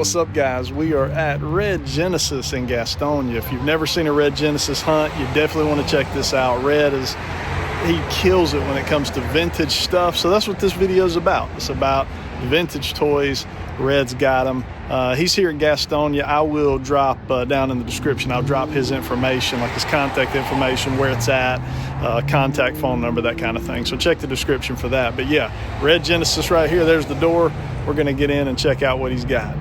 What's up, guys? We are at Red Genesis in Gastonia. If you've never seen a Red Genesis hunt, you definitely want to check this out. Red he kills it when it comes to vintage stuff. So that's what this video is about. It's about vintage toys. Red's got them. He's here in Gastonia. I will drop down in the description, I'll drop his information, like his contact information, where it's at, contact phone number, that kind of thing. So check the description for that. But yeah, Red Genesis right here. There's the door. We're going to get in and check out what he's got.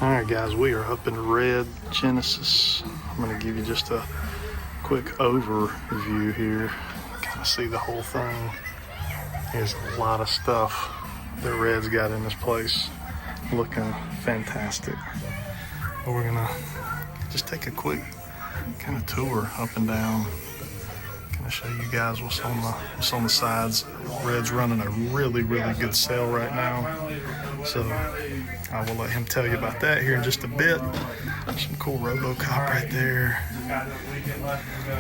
All right, guys, we are up in Red Genesis. I'm going to give you just a quick overview here. Kind of see the whole thing. There's a lot of stuff that Red's got in this place, looking fantastic. But we're gonna just take a quick kind of tour up and down. Gonna show you guys what's on the sides. Red's running a really good sale right now, so I will let him tell you about that here in just a bit. Some cool RoboCop right there.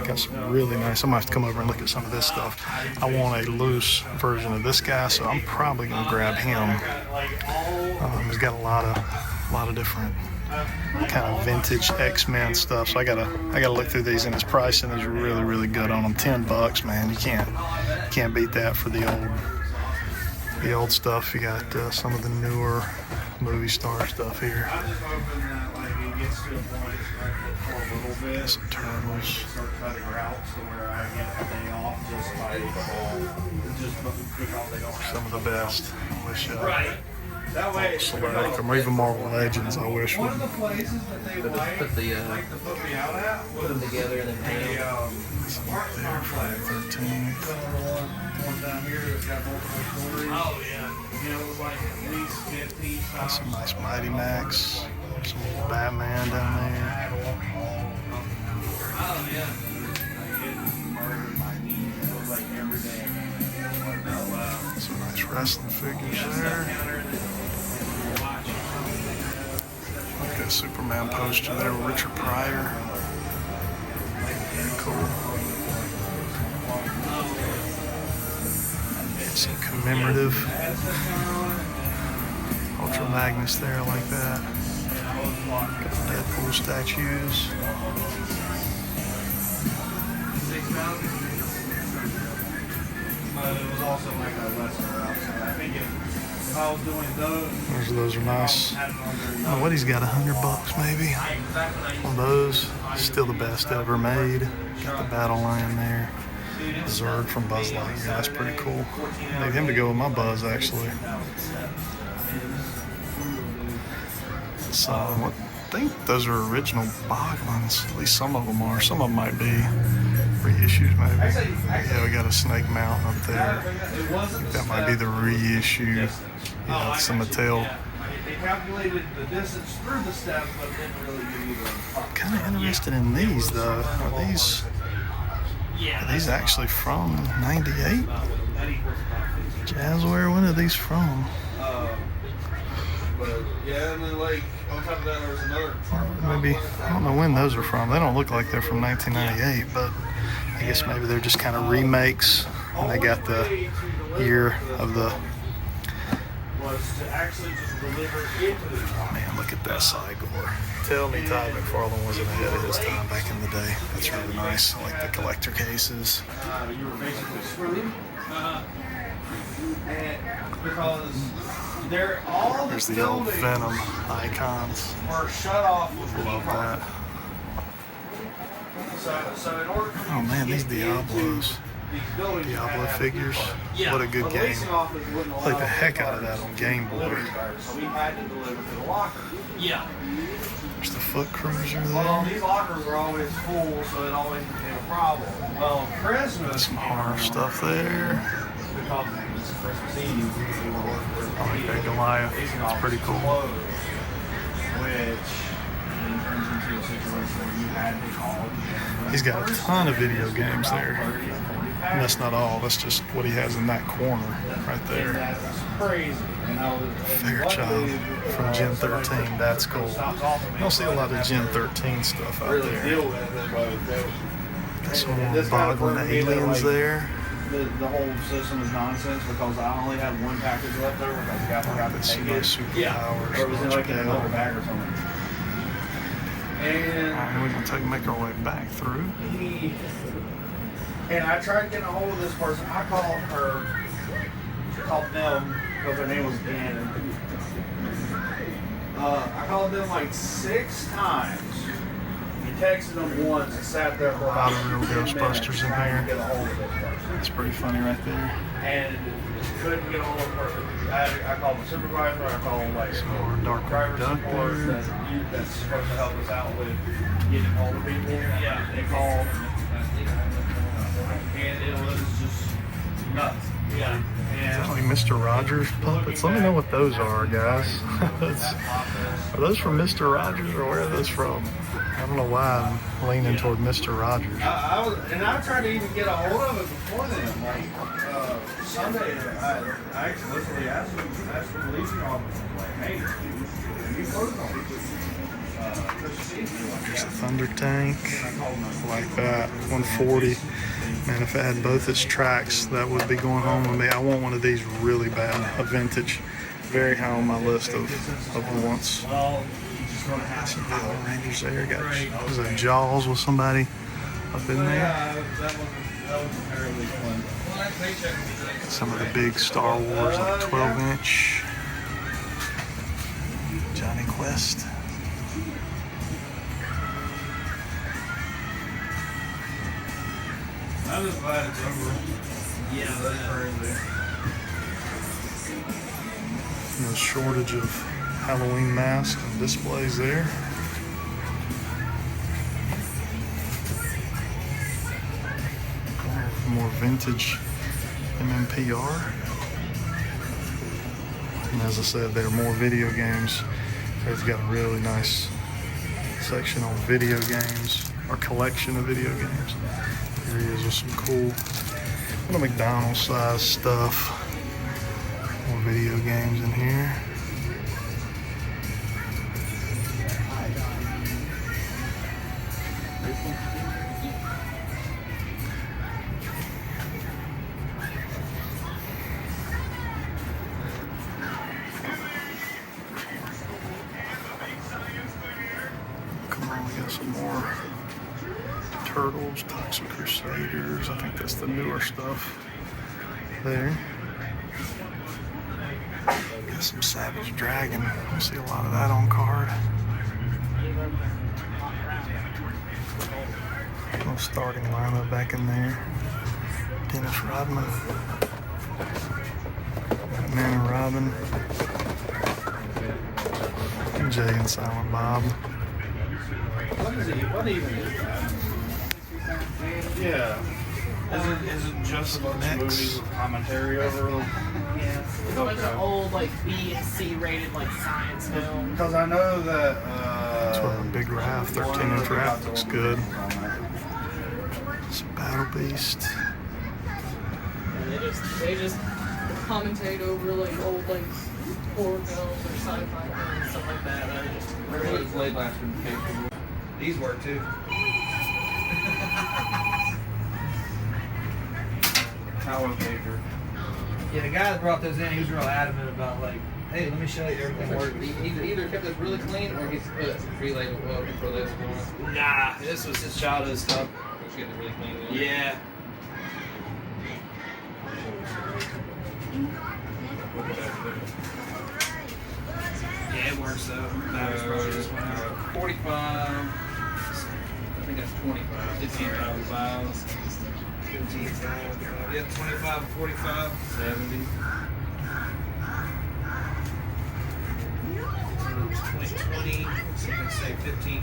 Got some really nice. I'm gonna have to come over and look at some of this stuff. I want a loose version of this guy, so I'm probably gonna grab him. He's got a lot of different kind of vintage X-Men stuff, so I gotta look through these, and his pricing is really good on them. $10, man. You can't beat that for the old stuff. You got some of the newer movie star stuff here. Got some Turtles. Some of the best. I wish Select, or even Marvel Legends, I wish would. Put them together and then paint them. Some up there, Friday the 13th. Got some nice Mighty Max. Some Batman down there. Some nice wrestling figures there. Got a Superman poster there with Richard Pryor. Very cool. Got some commemorative Ultra Magnus there, I like that. Got the Deadpool statues. It was also like a lesser route, so I think if I was doing Those are nice. Oh, what he's got, $100 maybe on those. Still the best ever made. Got the battle line there. Zurg from Buzz Lightyear. That's pretty cool. Need him to go with my Buzz, actually. So I think those are original Boglins. At least some of them are. Some of them might be reissues, maybe. Yeah, we got a Snake Mountain up there. I think that might be the reissue. Yeah, it's a Mattel. I'm kind of interested in these, though. Are these actually from '98? Jazzware, when are these from? Yeah, and then like on top of that there was another. Maybe, I don't know when those are from. They don't look like they're from 1998, but I guess maybe they're just kind of remakes, and they got the year of the. Oh man, look at that Cygor. Tell me Todd McFarlane wasn't ahead of his time back in the day. That's really nice. I like the collector cases. You were basically screwed. Because there's the old Venom icons. Were shut off with Love that. So in order Oh man, these Diablos. Diablo figures. What a good game. Played the heck out of that on Game Boy. So we had to deliver to the locker. Yeah. There's the Foot Cruiser Well, there. these lockers were always full, so it always became a problem. Well, Christmas. Some horror stuff there. Because it's Christmas Eve, we were working for I like that Goliath. It's pretty cool. Which then turns into a situation where you had to call. He's got a ton of video games there. And that's not all. That's just what he has in that corner right there. That's crazy. Fairchild from Gen 13. That's cool. You don't see a lot of Gen 13 stuff out there. Got some more Boglin aliens there. the whole system is nonsense because I only had one package left over because the guy forgot to take it. Superpowers. Or it was in like in another bag or something. And we're gonna make our way back through. And I tried getting a hold of this person. I called them because their name was Dan. I called them like 6 times. He texted them once and sat there for A lot about of real 10 Ghostbusters in minutes trying to here. get a hold of this person. That's pretty funny right there. And couldn't get a hold of the person. I called the supervisor. I called like Some more dark driver duck support there. that's supposed to help us out with getting hold of people. Yeah, they called. And it was just nuts. Yeah. Is that like Mr. Rogers puppets? Let me know what those are, guys. Are those from Mr. Rogers or where are those from? I don't know why I'm leaning toward Mr. Rogers. I tried to even get a hold of it before then. Like Sunday, I literally asked the policing officer, like, hey, you closed on There's a Thunder Tank, like that, 140. Man, if it had both its tracks, that would be going home with me. I want one of these really bad, a vintage. Very high on my list of wants. Some Power Rangers there. There's a Jaws with somebody up in there. Some of the big Star Wars, like 12-inch. Johnny Quest. I'm just glad it's over. Yeah, that's crazy. No shortage of Halloween masks and displays there. More vintage MMPR. And as I said, there are more video games. It's got a really nice section on video games, or collection of video games. Here he is with some cool little McDonald's size stuff. More video games in here. Come on, we got some more Turtles, Toxic Crusaders. I think that's the newer stuff there. Got some Savage Dragon. I see a lot of that on card. Little starting lineup back in there. Dennis Rodman. Batman and Robin. Jay and Silent Bob. What even is that? Yeah. Is it just a bunch of movies with commentary over them? Yeah. It's a bunch of old like B and C rated like science film. Because I know that That's what a big Raph, 13-inch Raph looks good. Some Battle Beast. And they just commentate over like old like horror films or sci-fi films, stuff like that. I just really played last week. these work too. Power pager. Yeah, the guy that brought those in, he was real adamant about like, hey, let me show you everything works. He either kept this really clean or he's free-label on. Nah, this was his childhood stuff. He's getting it really clean. Yeah. Yeah, it works though. That was probably this one. 45. I think that's 25. 15,000 files. 15,000. Yeah, 25 and 45. 70. 2020. So you can save $15.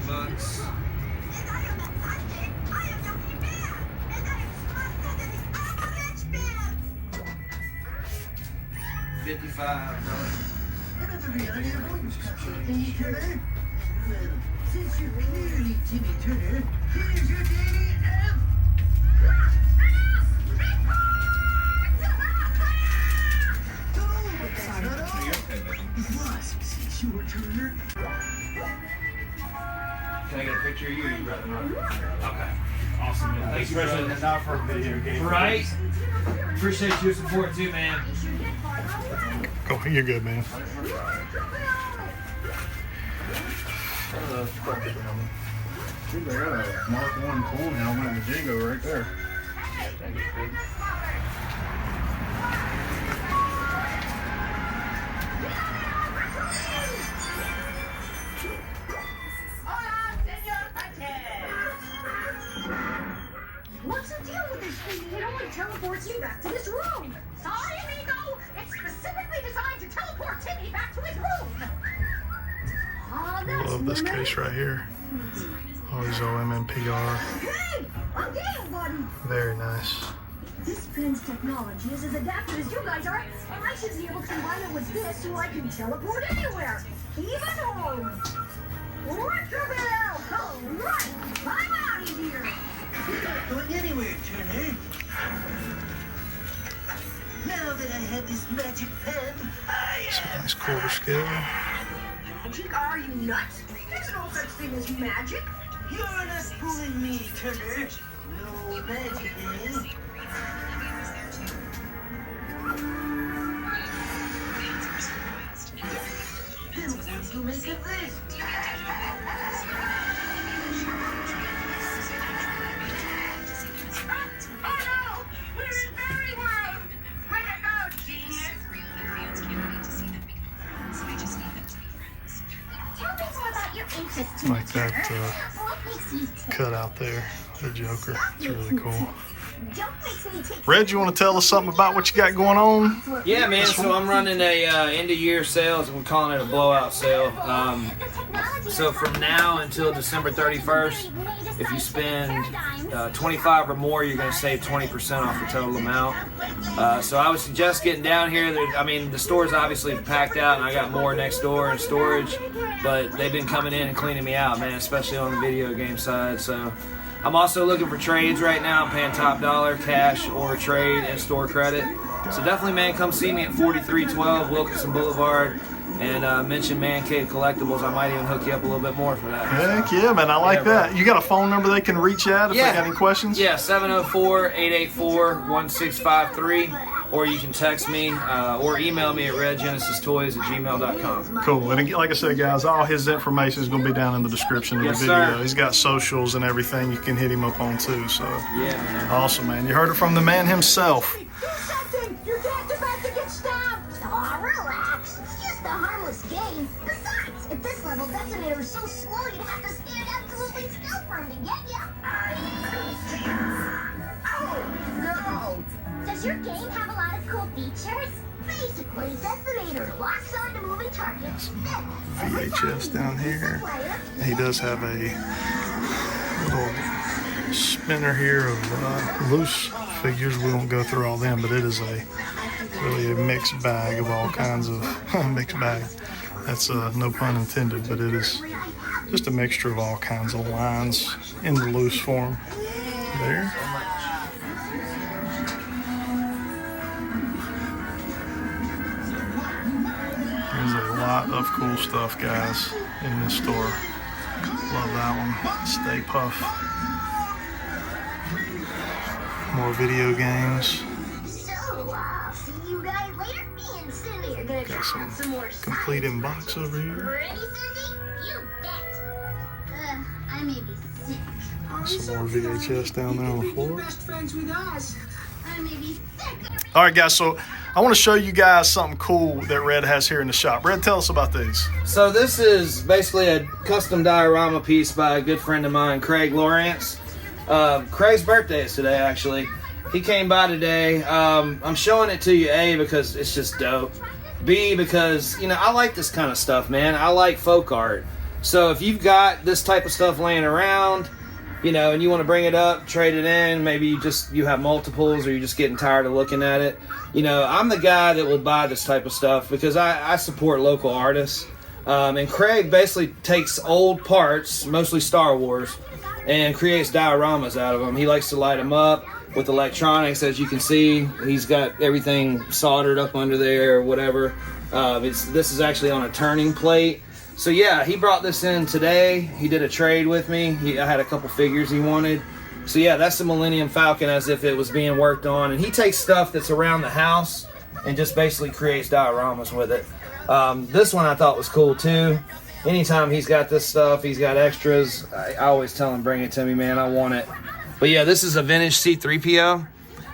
$55, Since you're clearly Timmy Turner, here's your daily F. Since you were Turner. Can I get a picture of you? You'd rather not. Okay. Awesome, man. Thank you, brother. Especially not for a video game. Right? Appreciate your support too, man. Oh, you're good, man. Dude, they got a Mark 1 clone helmet and a Jingo right there. What's the deal with this thing? It only teleports me back to this room. Sorry, amigo. It's specifically designed to teleport Timmy back to his room. Oh, that's Love this case right here. Always OMMPR. Hey, I'm game, buddy. Very nice. This pen's technology is as adaptive as you guys are, and I should be able to combine it with this so I can teleport anywhere, even home. Retroville! All right, I'm out of here. You're not going anywhere, Turner. Now that I have this magic pen, Some nice quarter scale. Magic? Are you nuts? There's no such thing as magic. You're not fooling me, Turner. No magic, eh? Then what do you make of this? Oh no! We're in fairy world! Way to go, genius! Tell me more about your interests. Like that What makes you tick? cut out there, the Joker. It's really cool. Don't make me take Red, you want to tell us something about what you got going on? Yeah, man. So I'm running a end of year sales. I'm calling it a blowout sale. So from now until December 31st, if you spend 25 or more, you're going to save 20% off the total amount. So I would suggest getting down here. I mean, the store's obviously packed out, and I got more next door in storage, but they've been coming in and cleaning me out, man, especially on the video game side. So I'm also looking for trades right now. I'm paying top dollar, cash, or trade and store credit. So definitely, man, come see me at 4312 Wilkinson Blvd. And mention Man Cave Collectibles. I might even hook you up a little bit more for that. Heck yeah, man. I like that. You got a phone number they can reach out if they got any questions? Yeah, 704-884-1653. Or you can text me or email me at redgenesistoys@gmail.com. Cool. And like I said, guys, all his information is going to be down in the description of Yes, the video. sir. He's got socials and everything you can hit him up on too. So Yeah, man. awesome, man. You heard it from the man himself. Do something! Your dad's about to get stabbed! Aw, relax. It's just a harmless game. Besides, at this level, detonator is so slow you'd have to stand absolutely still for him to get ya. Oh, no! Does your game have a lot of cool features? Basically, detonator locks onto moving targets. Then, every time VHS you down use here. the player, He does have a little spinner here of loose figures. We won't go through all them, but it is really a mixed bag of all kinds of mixed bag. That's no pun intended, but it is just a mixture of all kinds of lines in the loose form. There. There's a lot of cool stuff, guys, in this store. Love that one. Stay Puff. More video games. So, see you guys later. Me and Cindy are gonna Got try out some more complete in box over here. Ready, Cindy? You bet. I may be sick. Some more VHS down there on the floor. Best friends with us. I may be sick. All right, guys, so I want to show you guys something cool that Red has here in the shop. Red, tell us about these. So this is basically a custom diorama piece by a good friend of mine, Craig Lawrence. Craig's birthday is today, actually. He came by today. I'm showing it to you, A, because it's just dope. B, because, you know, I like this kind of stuff, man. I like folk art. So if you've got this type of stuff laying around, you know, and you want to bring it up, trade it in, maybe you have multiples or you're just getting tired of looking at it. You know, I'm the guy that will buy this type of stuff because I support local artists. And Craig basically takes old parts, mostly Star Wars, and creates dioramas out of them. He likes to light them up with electronics, as you can see. He's got everything soldered up under there or whatever. This is actually on a turning plate. So yeah, he brought this in today. He did a trade with me. I had a couple figures he wanted. So yeah, that's the Millennium Falcon as if it was being worked on. And he takes stuff that's around the house and just basically creates dioramas with it. This one I thought was cool too. Anytime he's got this stuff, he's got extras, I always tell him, bring it to me, man, I want it. But yeah, this is a vintage C-3PO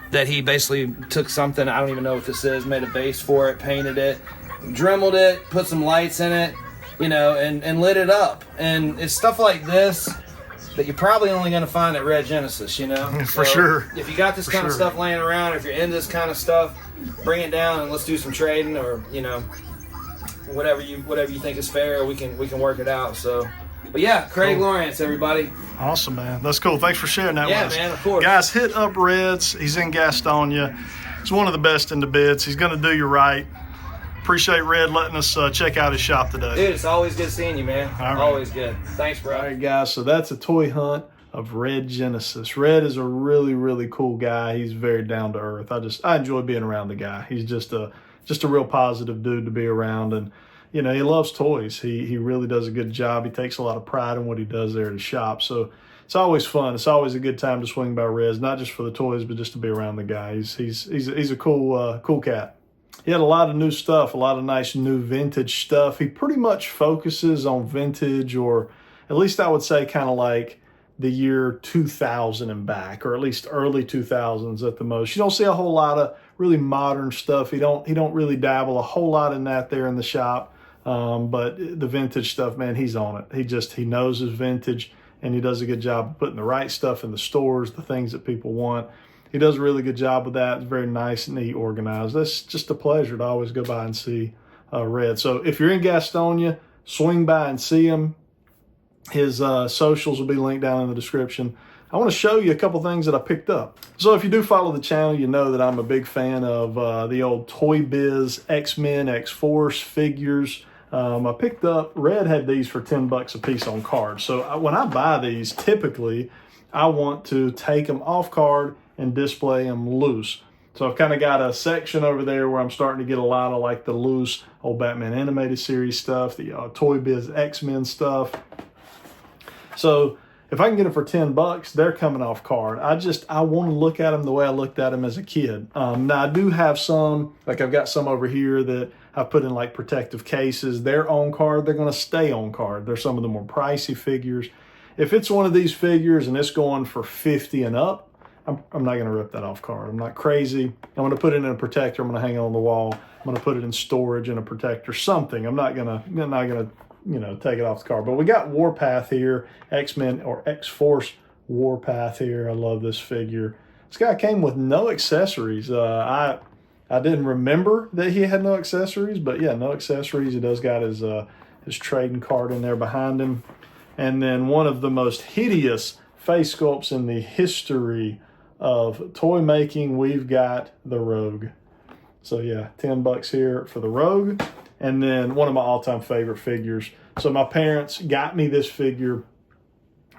that he basically took something, I don't even know what this is, made a base for it, painted it, dremeled it, put some lights in it, you know, and lit it up. And it's stuff like this that you're probably only going to find at Red Genesis, you know? For So sure. If you got this kind of stuff laying around, if you're into this kind of stuff, bring it down and let's do some trading, or, you know, whatever you think is fair, we can work it out. So, but yeah, Craig Lawrence, everybody. Awesome, man. That's cool. Thanks for sharing that with us. Yeah, man, of course. Guys, hit up Red's. He's in Gastonia. He's one of the best in the bits. He's going to do you right. Appreciate Red letting us check out his shop today. Dude, it's always good seeing you, man. All right. Always good. Thanks, bro. All right, guys, so that's a toy hunt of Red Genesis. Red is a really, really cool guy. He's very down to earth. I enjoy being around the guy. He's just a real positive dude to be around, and you know, he loves toys. He really does a good job. He takes a lot of pride in what he does there at his shop. So it's always fun. It's always a good time to swing by Red's, not just for the toys, but just to be around the guy. He's a cool cat. He had a lot of new stuff, a lot of nice new vintage stuff. He pretty much focuses on vintage, or at least I would say kind of like the year 2000 and back, or at least early 2000s at the most. You don't see a whole lot of really modern stuff. He don't really dabble a whole lot in that there in the shop. But the vintage stuff, man, he's on it. He knows his vintage, and he does a good job of putting the right stuff in the stores, the things that people want. He does a really good job with that. It's very nice, neat, organized. That's just a pleasure to always go by and see Red. So if you're in Gastonia, swing by and see him. His socials will be linked down in the description. I want to show you a couple things that I picked up. So if you do follow the channel, you know that I'm a big fan of the old Toy Biz X-Men, X-Force figures. I picked up, Red had these for $10 a piece on card. So when I buy these, typically I want to take them off card and display them loose. So I've kind of got a section over there where I'm starting to get a lot of like the loose old Batman animated series stuff, the Toy Biz X-Men stuff. So if I can get them for $10, they're coming off card. I want to look at them the way I looked at them as a kid. Now I do have some, like I've got some over here that I put in like protective cases. They're on card. They're going to stay on card. They're some of the more pricey figures. If it's one of these figures and it's going for $50 and up, I'm not going to rip that off card. I'm not crazy. I'm going to put it in a protector. I'm going to hang it on the wall. I'm going to put it in storage in a protector, something. I'm not going to, you know, take it off the card. But we got Warpath here, X-Men or X-Force Warpath here. I love this figure. This guy came with no accessories. I didn't remember that he had no accessories, but yeah, no accessories. He does got his trading card in there behind him. And then one of the most hideous face sculpts in the history of toy making, we've got the Rogue. So yeah, $10 here for the Rogue. And then one of my all-time favorite figures. So my parents got me this figure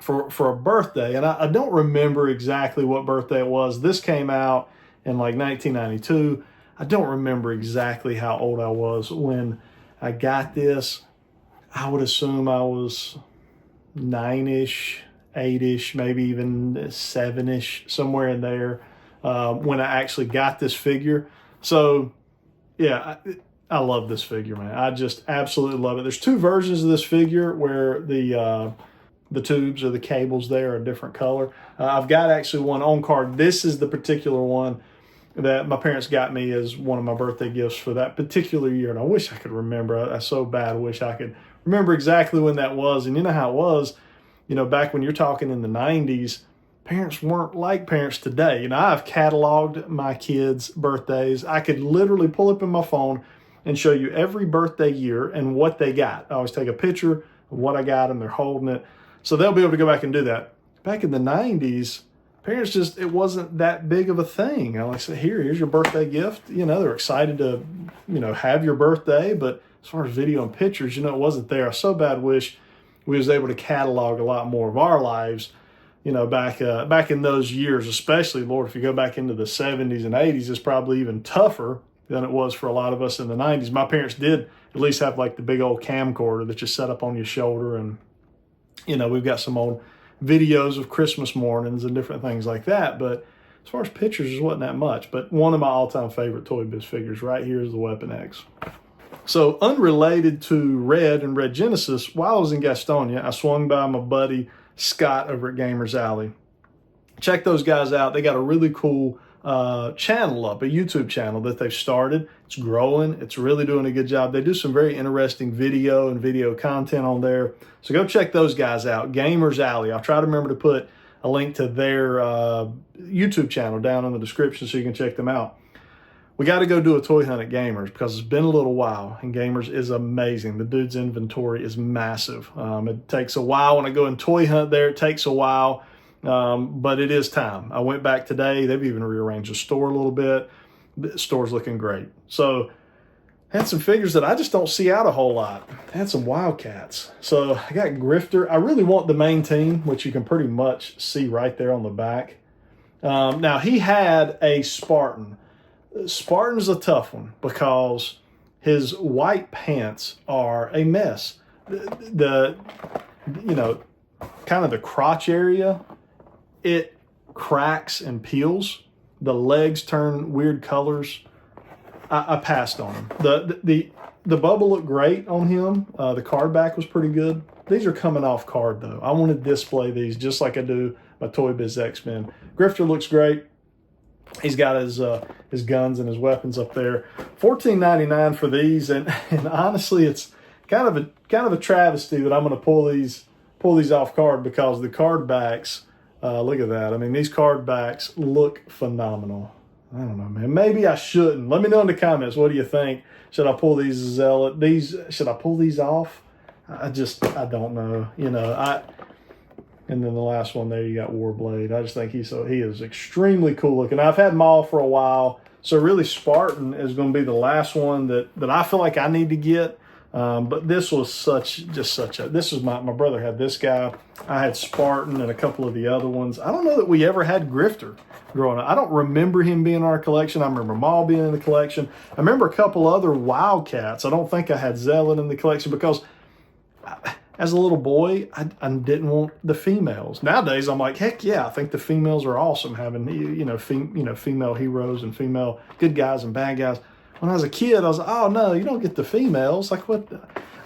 for a birthday, and I don't remember exactly what birthday it was. This came out in like 1992. I don't remember exactly how old I was when I got this. I would assume I was 9-ish, 8-ish, maybe even 7-ish, somewhere in there when I actually got this figure. So yeah, I love this figure, man. I just absolutely love it. There's two versions of this figure where the tubes or the cables there are a different color. I've got actually one on card. This is the particular one that my parents got me as one of my birthday gifts for that particular year. And I wish I could remember. I so bad wish I could remember exactly when that was. And you know how it was, you know, back when you're talking in the 90s, parents weren't like parents today. You know, I've cataloged my kids' birthdays. I could literally pull up in my phone and show you every birthday year and what they got. I always take a picture of what I got and they're holding it. So they'll be able to go back and do that. Back in the 90s, parents just, it wasn't that big of a thing. I like say, here's your birthday gift. You know, they're excited to, you know, have your birthday, but as far as video and pictures, you know, it wasn't there. I so bad wish we was able to catalog a lot more of our lives, you know, back in those years, especially, Lord, if you go back into the 70s and 80s, it's probably even tougher than it was for a lot of us in the 90s. My parents did at least have like the big old camcorder that you set up on your shoulder. And, you know, we've got some old videos of Christmas mornings and different things like that. But as far as pictures, it wasn't that much. But one of my all-time favorite Toy Biz figures right here is the Weapon X. So unrelated to Red and Red Genesis, while I was in Gastonia, I swung by my buddy Scott over at Gamers Alley. Check those guys out. They got a really cool channel up, a YouTube channel that they've started. It's growing. It's really doing a good job. They do some very interesting video and video content on there. So go check those guys out. Gamers Alley. I'll try to remember to put a link to their YouTube channel down in the description so you can check them out. We got to go do a toy hunt at Gamers because it's been a little while, and Gamers is amazing. The dude's inventory is massive. It takes a while. When I go and toy hunt there, it takes a while, but it is time. I went back today. They've even rearranged the store a little bit. The store's looking great. So had some figures that I just don't see out a whole lot. Had some Wildcats. So I got Grifter. I really want the main team, which you can pretty much see right there on the back. Now, he had a Spartan. Spartan's a tough one because his white pants are a mess. The you know, kind of the crotch area, it cracks and peels. The legs turn weird colors. I passed on him. The bubble looked great on him. The card back was pretty good. These are coming off card though. I want to display these just like I do my Toy Biz X-Men. Grifter looks great. He's got his guns and his weapons up there. $14.99 for these, and honestly, it's kind of a travesty that I'm going to pull these off card because the card backs. Look at that. I mean, these card backs look phenomenal. I don't know, man. Maybe I shouldn't. Let me know in the comments. What do you think? Should I pull these Zealot? Should I pull these off? I don't know. You know, and then the last one there, you got Warblade. I just think he is extremely cool looking. I've had them all for a while. So really Spartan is going to be the last one that I feel like I need to get. But this was this was my brother had this guy. I had Spartan and a couple of the other ones. I don't know that we ever had Grifter growing up. I don't remember him being in our collection. I remember Maul being in the collection. I remember a couple other Wildcats. I don't think I had Zealot in the collection because as a little boy, I didn't want the females. Nowadays, I'm like, heck yeah, I think the females are awesome having female heroes and female good guys and bad guys. When I was a kid, I was like, oh no, you don't get the females. Like what?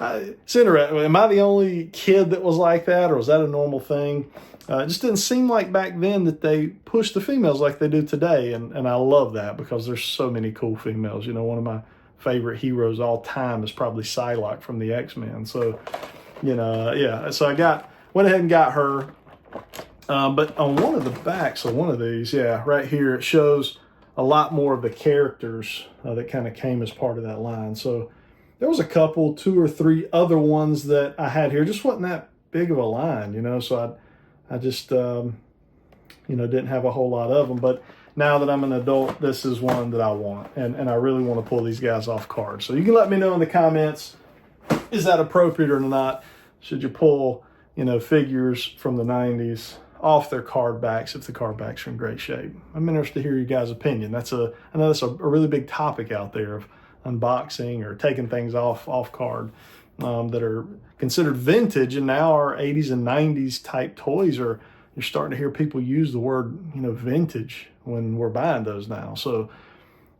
It's interesting. Am I the only kid that was like that, or was that a normal thing? It just didn't seem like back then that they pushed the females like they do today, and I love that because there's so many cool females. You know, one of my favorite heroes all time is probably Psylocke from the X-Men. So, you know, yeah. So went ahead and got her. But on one of the backs of one of these, yeah, right here, it shows a lot more of the characters that kind of came as part of that line. So there was a couple, 2 or 3 other ones that I had here. Just wasn't that big of a line, you know. So I just, didn't have a whole lot of them. But now that I'm an adult, this is one that I want. And I really want to pull these guys off card. So you can let me know in the comments, is that appropriate or not? Should you pull, figures from the 90s off their card backs if the card backs are in great shape? I'm interested to hear your guys' opinion. I know that's a really big topic out there of unboxing or taking things off card that are considered vintage, and now our 80s and 90s type toys you're starting to hear people use the word vintage when we're buying those now. So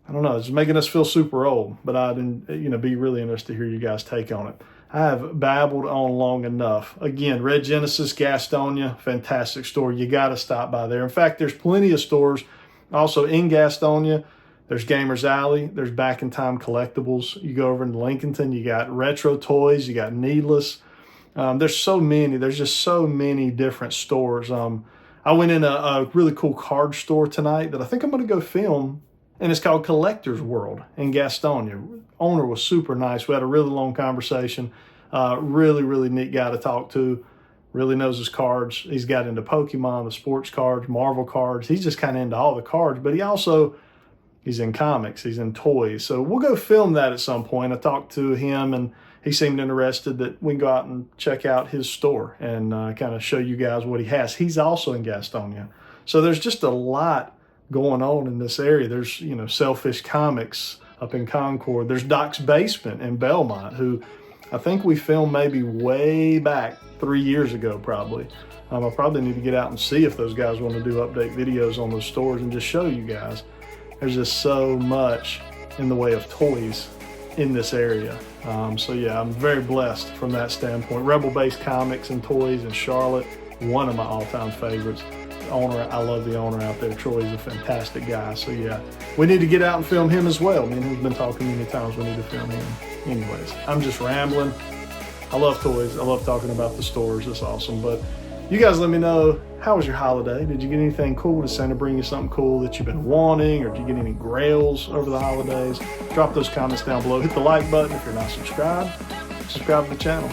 I don't know, it's making us feel super old, but I'd be really interested to hear you guys' take on it. I have babbled on long enough. Again, Red Genesis, Gastonia, fantastic store. You got to stop by there. In fact, there's plenty of stores also in Gastonia. There's Gamers Alley. There's Back in Time Collectibles. You go over into Lincolnton, you got Retro Toys, you got Needless. There's so many. There's just so many different stores. I went in a really cool card store tonight that I think I'm going to go film, and it's called Collector's World in Gastonia. Owner was super nice. We had a really long conversation. Really, really neat guy to talk to. Really knows his cards. He's got into Pokemon, the sports cards, Marvel cards. He's just kind of into all the cards, but he's in comics. He's in toys. So we'll go film that at some point. I talked to him, and he seemed interested that we can go out and check out his store and kind of show you guys what he has. He's also in Gastonia. So there's just a lot going on in this area. There's, Selfish Comics up in Concord. There's Doc's Basement in Belmont, who I think we filmed maybe way back 3 years ago probably. I probably need to get out and see if those guys want to do update videos on those stores and just show you guys. There's just so much in the way of toys in this area. So yeah, I'm very blessed from that standpoint. Rebel-based comics and toys in Charlotte, one of my all-time favorites. The owner, I love the owner out there. Troy's a fantastic guy. So yeah, we need to get out and film him as well. Me and him have been talking many times. We need to film him. Anyways, I'm just rambling. I love toys. I love talking about the stores. It's awesome. But you guys let me know, how was your holiday? Did you get anything cool? Did Santa bring you something cool that you've been wanting? Or did you get any grails over the holidays? Drop those comments down below. Hit the like button if you're not subscribed. Subscribe to the channel.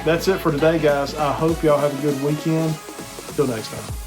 That's it for today, guys. I hope y'all have a good weekend. Till next time.